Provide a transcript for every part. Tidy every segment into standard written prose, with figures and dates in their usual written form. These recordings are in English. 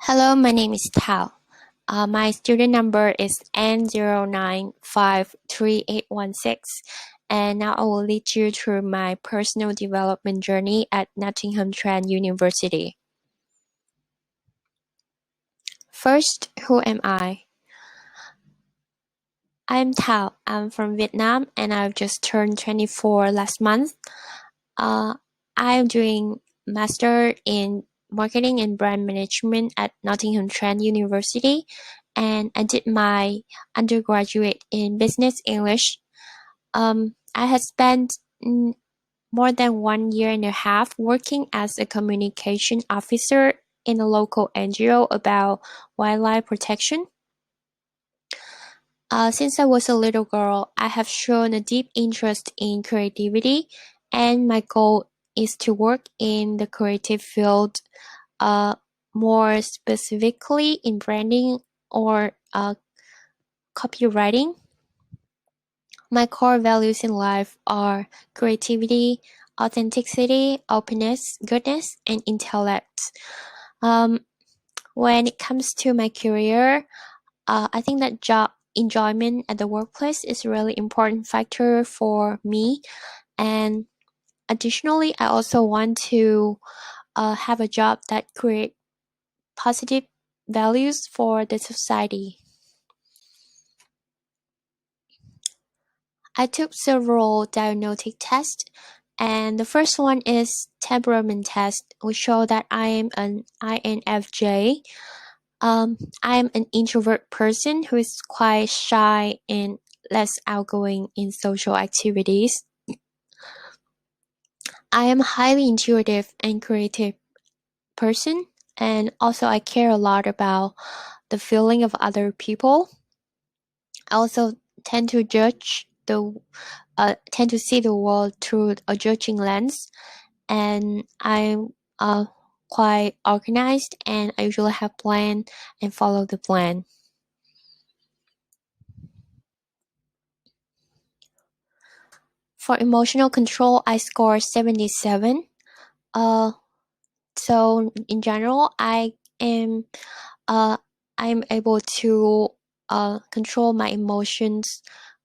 Hello, my name is Thao. My student number is N0953816, and now I will lead you through my personal development journey at Nottinghamshire University. First, who am I? I'm Thao. I'm from Vietnam, and I've just turned 24 last month. I'm doing master in marketing and brand management at Nottinghamshire University, and I did my undergraduate in business English. I had spent more than 1 year and a half working as a communication officer in a local NGO about wildlife protection. Since I was a little girl, I have shown a deep interest in creativity, and my goal is to work in the creative field, more specifically in branding or copywriting. My core values in life are creativity, authenticity, openness, goodness, and intellect. When it comes to my career, I think that job enjoyment at the workplace is a really important factor for me. And additionally, I also want to have a job that create positive values for the society. I took several diagnostic tests, and the first one is temperament test, which show that I am an INFJ. I am an introvert person who is quite shy and less outgoing in social activities. I am a highly intuitive and creative person, and also I care a lot about the feeling of other people. I also tend to tend to see the world through a judging lens, and I'm quite organized, and I usually have plan and follow the plan. For emotional control, I score 77. So in general, am uh, I'm able to control my emotions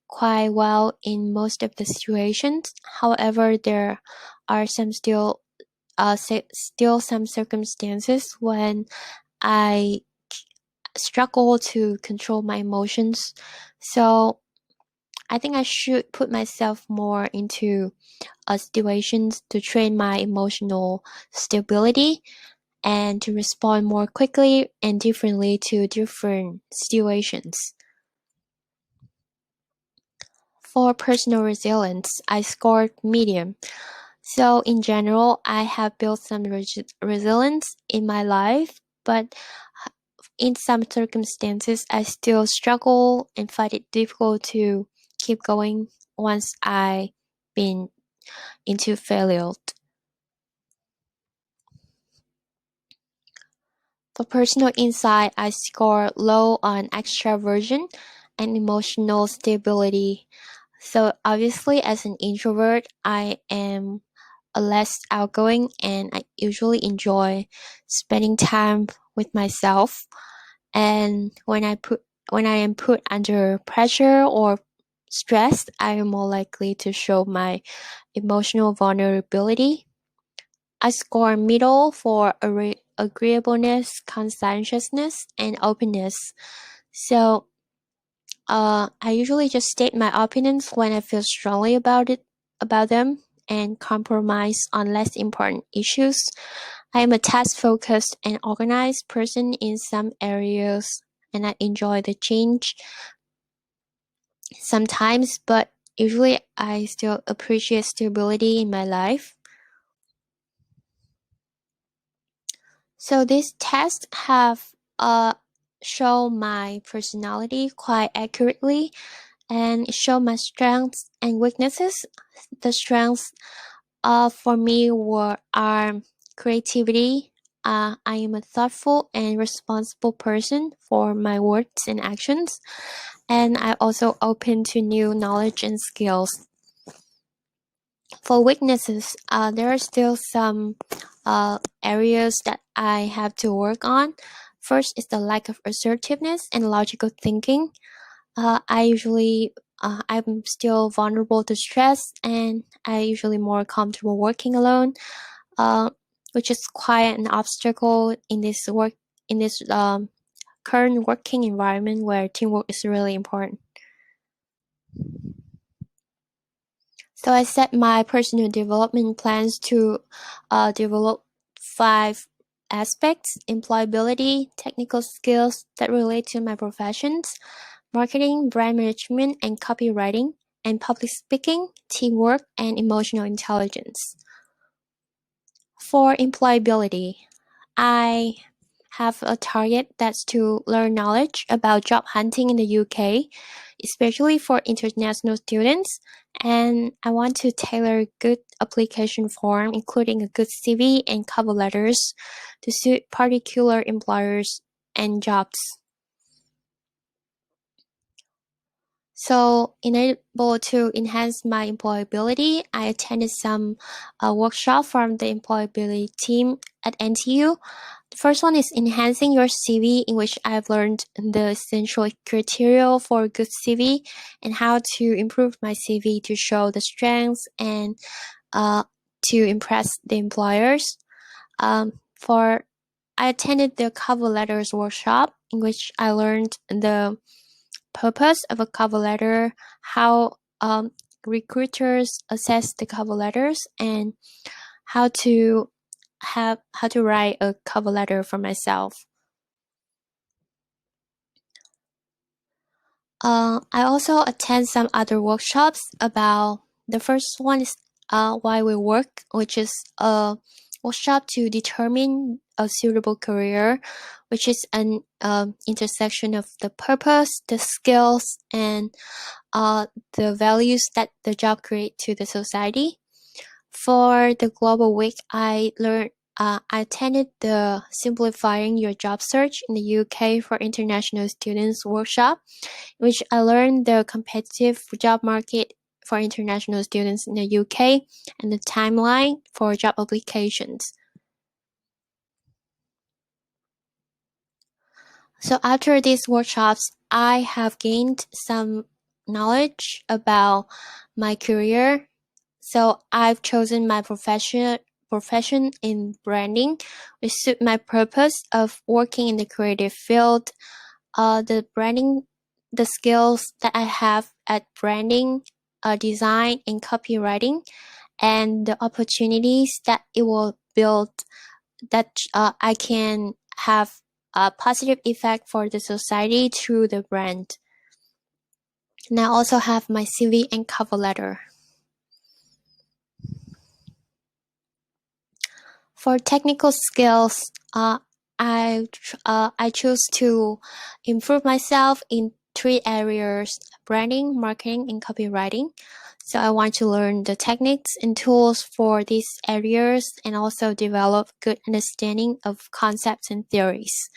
quite well in most of the situations. However, there are still some circumstances when I struggle to control my emotions. So I think I should put myself more into situations to train my emotional stability and to respond more quickly and differently to different situations. For personal resilience, I scored medium. So in general, I have built some resilience in my life, but in some circumstances, I still struggle and find it difficult to keep going once I been into failure. For personal insight, I score low on extraversion and emotional stability. So obviously, as an introvert, I am less outgoing, and I usually enjoy spending time with myself. And when I am put under pressure or stress, I am more likely to show my emotional vulnerability. I score middle for agreeableness, conscientiousness, and openness. So I usually just state my opinions when I feel strongly about them, and compromise on less important issues. I am a task-focused and organized person in some areas, and I enjoy the change sometimes, but usually I still appreciate stability in my life. So these tests have show my personality quite accurately and show my strengths and weaknesses. The strengths for me are creativity. I am a thoughtful and responsible person for my words and actions, and I also open to new knowledge and skills. For weaknesses, there are still some areas that I have to work on. First is the lack of assertiveness and logical thinking. I'm still vulnerable to stress, and I usually more comfortable working alone, uh, which is quite an obstacle in this current working environment where teamwork is really important. So I set my personal development plans to develop 5 aspects: employability, technical skills that relate to my professions, marketing, brand management, and copywriting, and public speaking, teamwork, and emotional intelligence. For employability, I have a target that's to learn knowledge about job hunting in the UK, especially for international students. And I want to tailor good application form, including a good CV and cover letters to suit particular employers and jobs. So, in able to enhance my employability, I attended some workshop from the employability team at NTU. The first one is enhancing your CV, in which I've learned the essential criteria for a good CV and how to improve my CV to show the strengths and to impress the employers. For I attended the cover letters workshop, in which I learned the purpose of a cover letter, how recruiters assess the cover letters, and how to write a cover letter for myself. I also attend some other workshops about the first one is why we work, which is a workshop to determine a suitable career, which is an intersection of the purpose, the skills, and the values that the job create to the society. For the Global Week, I attended the Simplifying Your Job Search in the UK for International Students workshop, in which I learned the competitive job market for international students in the UK and the timeline for job applications. So after these workshops, I have gained some knowledge about my career. So I've chosen my profession in branding, which suit my purpose of working in the creative field. The skills that I have at branding, design, and copywriting, and the opportunities that it will build, that I can have a positive effect for the society through the brand. And I also have my CV and cover letter. For technical skills, I choose to improve myself in 3 areas: branding, marketing, and copywriting. So I want to learn the techniques and tools for these areas and also develop good understanding of concepts and theories.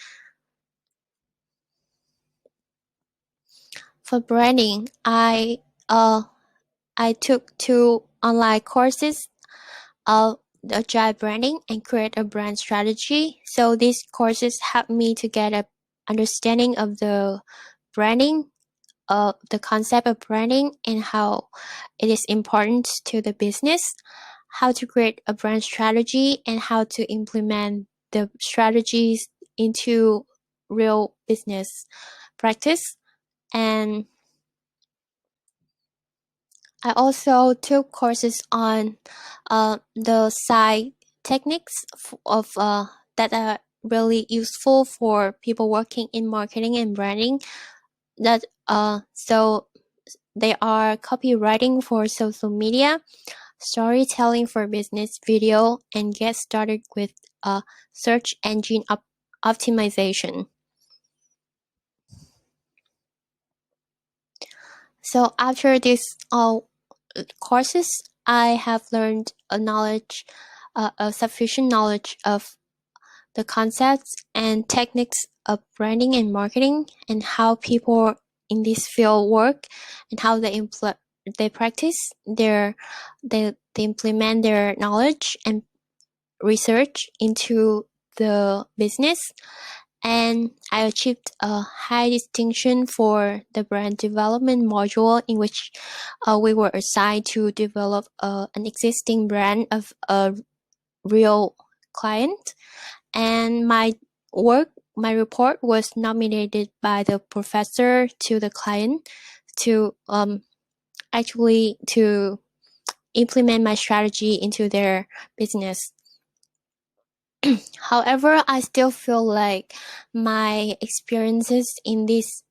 For branding, I took 2 online courses of the agile branding and create a brand strategy. So these courses help me to get a understanding of the branding, the concept of branding, and how it is important to the business, how to create a brand strategy, and how to implement the strategies into real business practice. And I also took courses on the side techniques of that are really useful for people working in marketing and branding. So they are copywriting for social media, storytelling for business video, and get started with search engine optimization. So after these courses, I have learned a sufficient knowledge of the concepts and techniques of branding and marketing, and how people in this field work, and how they practice they implement their knowledge and research into the business. and I achieved a high distinction for the brand development module, in which we were assigned to develop an existing brand of a real client. And my report was nominated by the professor to the client to actually to implement my strategy into their business. However, I still feel like my experiences in this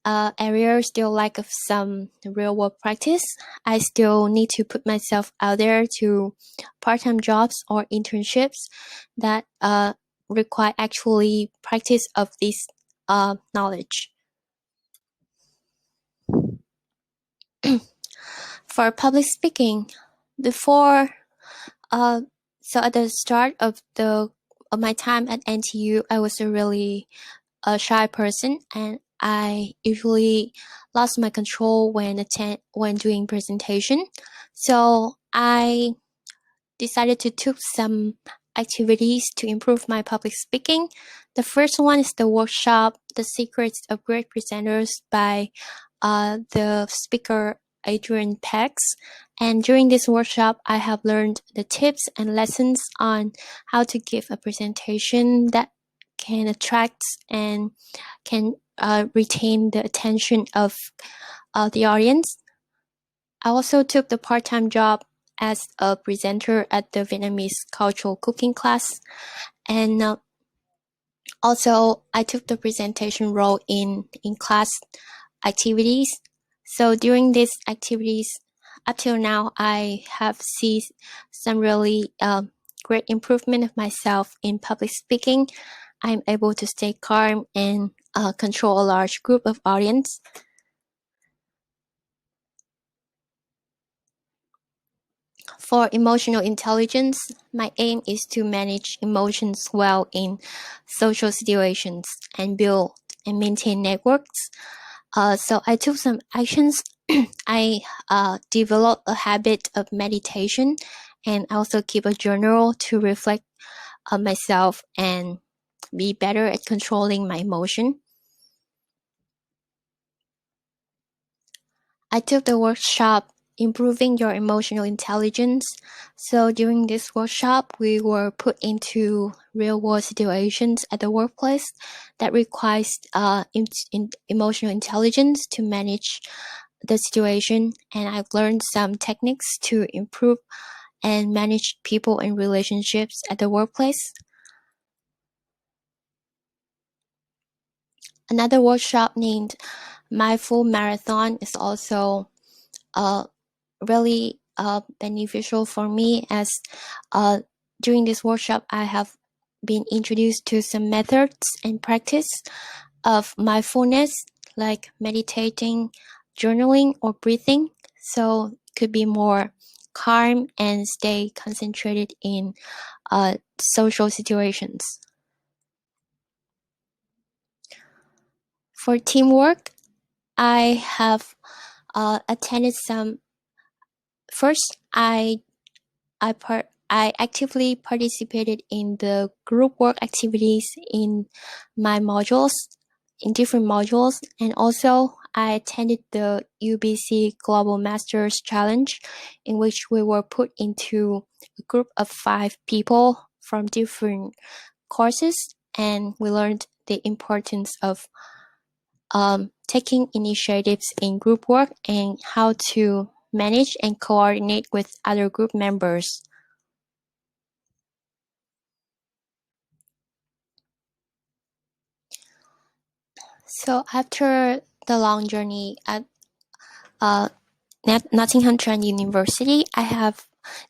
area still lack of some real world practice. I still need to put myself out there to part-time jobs or internships that require actually practice of this knowledge. For public speaking, before so at the start of my time at NTU, I was a really shy person, and I usually lost my control when doing presentation. So I decided to took some activities to improve my public speaking. The first one is the workshop, The Secrets of Great Presenters by the speaker Adrian Pex. And during this workshop, I have learned the tips and lessons on how to give a presentation that can attract and can retain the attention of the audience. I also took the part-time job as a presenter at the Vietnamese cultural cooking class, and also I took the presentation role in class activities. So during these activities, up till now, I have seen some really great improvement of myself in public speaking. I'm able to stay calm and control a large group of audience. For emotional intelligence, my aim is to manage emotions well in social situations and build and maintain networks. So I took some actions. I developed a habit of meditation, and I also keep a journal to reflect on myself and be better at controlling my emotion. I took the workshop Improving Your Emotional Intelligence. So during this workshop, we were put into real world situations at the workplace that requires emotional intelligence to manage the situation. And I've learned some techniques to improve and manage people and relationships at the workplace. Another workshop named Mindful Marathon is also really beneficial for me, as during this workshop I have been introduced to some methods and practice of mindfulness, like meditating, journaling, or breathing, so it could be more calm and stay concentrated in social situations. For teamwork, I have attended some. First, I actively participated in the group work activities in my modules, in different modules, and also I attended the UBC Global Masters Challenge, in which we were put into a group of 5 people from different courses, and we learned the importance of taking initiatives in group work and how to manage and coordinate with other group members. So after the long journey at Nottingham Trent University, I have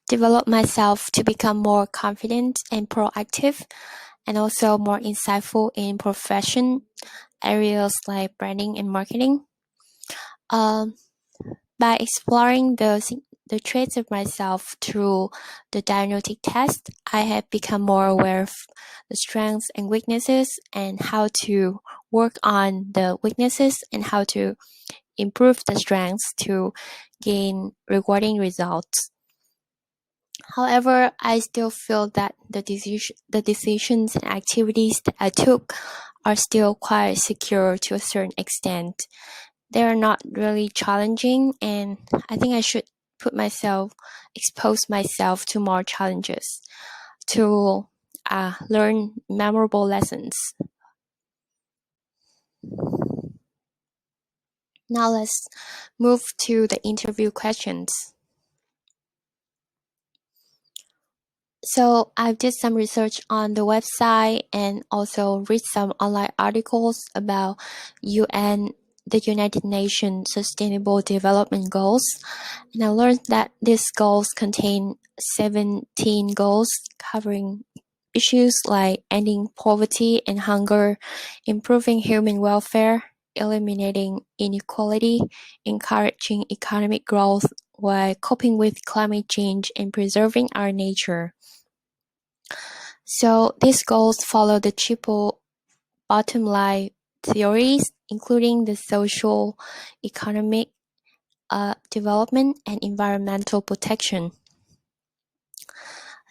developed myself to become more confident and proactive, and also more insightful in profession areas like branding and marketing. By exploring the traits of myself through the diagnostic test, I have become more aware of the strengths and weaknesses, and how to work on the weaknesses and how to improve the strengths to gain rewarding results. However, I still feel that the decisions and activities that I took are still quite secure to a certain extent. They are not really challenging, and I think I should expose myself to more challenges to learn memorable lessons. Now let's move to the interview questions. So I did some research on the website and also read some online articles about UN, the United Nations Sustainable Development Goals. And I learned that these goals contain 17 goals covering issues like ending poverty and hunger, improving human welfare, eliminating inequality, encouraging economic growth while coping with climate change and preserving our nature. So these goals follow the triple bottom line theories, including the social, economic development, and environmental protection.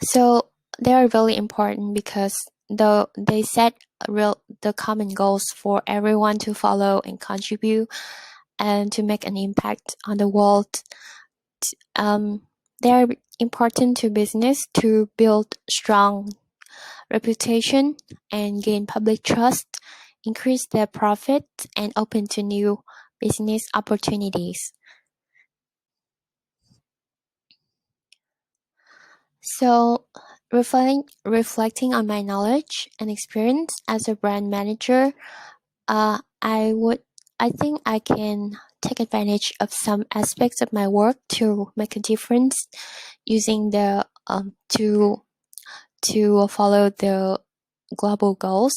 So they are really important because they set the common goals for everyone to follow and contribute and to make an impact on the world. They are important to business to build strong reputation and gain public trust, increase their profit, and open to new business opportunities. So, reflecting on my knowledge and experience as a brand manager, I think I can take advantage of some aspects of my work to make a difference using the to follow the global goals.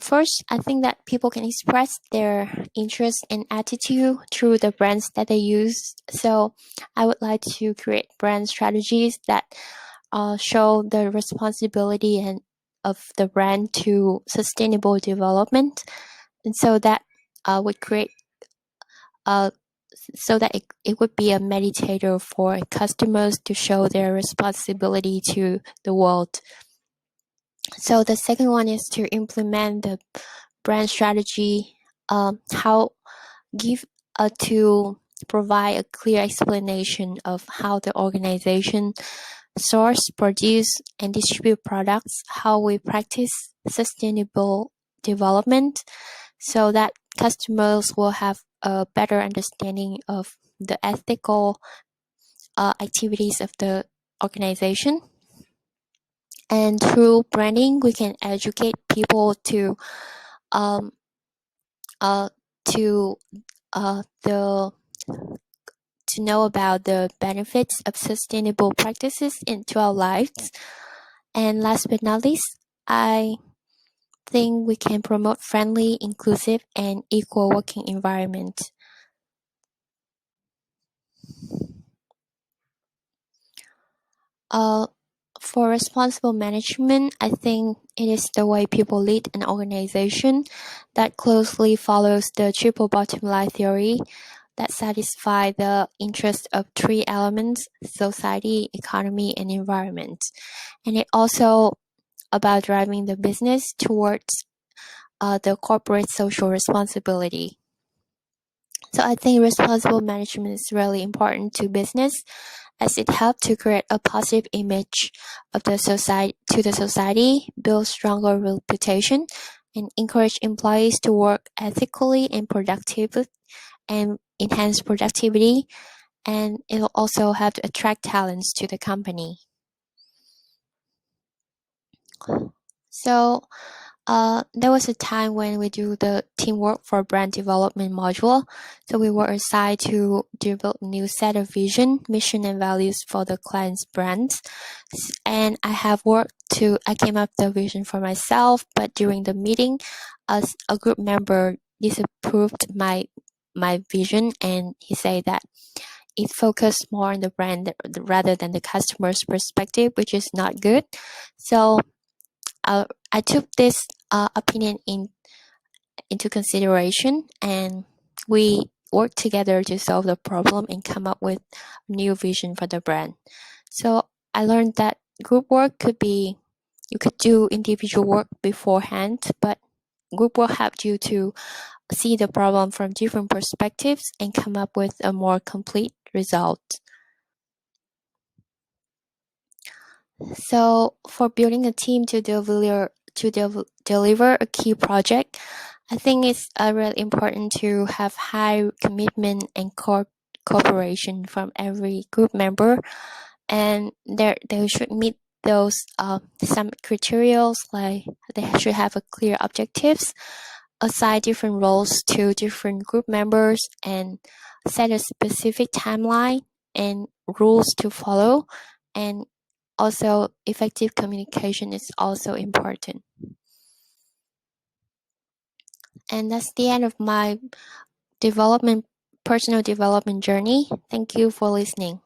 First, I think that people can express their interest and attitude through the brands that they use. So I would like to create brand strategies that show the responsibility and of the brand to sustainable development, and so that would create so that it would be a meditator for customers to show their responsibility to the world. So the second one is to implement the brand strategy, how give to provide a clear explanation of how the organization source, produce, and distribute products, how we practice sustainable development, so that customers will have a better understanding of the ethical activities of the organization. And through branding, we can educate people to um, uh, to the to know about the benefits of sustainable practices into our lives. And last but not least, I think we can promote friendly, inclusive, and equal working environment. Uh, for responsible management, I think it is the way people lead an organization that closely follows the triple bottom line theory that satisfy the interest of three elements: society, economy, and environment. And it also about driving the business towards the corporate social responsibility. So I think responsible management is really important to business as it helps to create a positive image of the society, build stronger reputation, and encourage employees to work ethically and productively and enhance productivity. And it'll also help to attract talents to the company. So there was a time when we do the teamwork for brand development module. So we were assigned to develop a new set of vision, mission, and values for the client's brands. And I came up with the vision for myself, but during the meeting, as a group member disapproved my vision, and he said that it focused more on the brand rather than the customer's perspective, which is not good. So I took this opinion into consideration, and we worked together to solve the problem and come up with a new vision for the brand. So I learned that group work you could do individual work beforehand, but group will help you to see the problem from different perspectives and come up with a more complete result. So for building a team to deliver a key project, I think it's really important to have high commitment and cooperation from every group member, and they should meet those some criteria, like they should have a clear objectives, assign different roles to different group members, and set a specific timeline and rules to follow. And also, effective communication is also important. And that's the end of my personal development journey. Thank you for listening.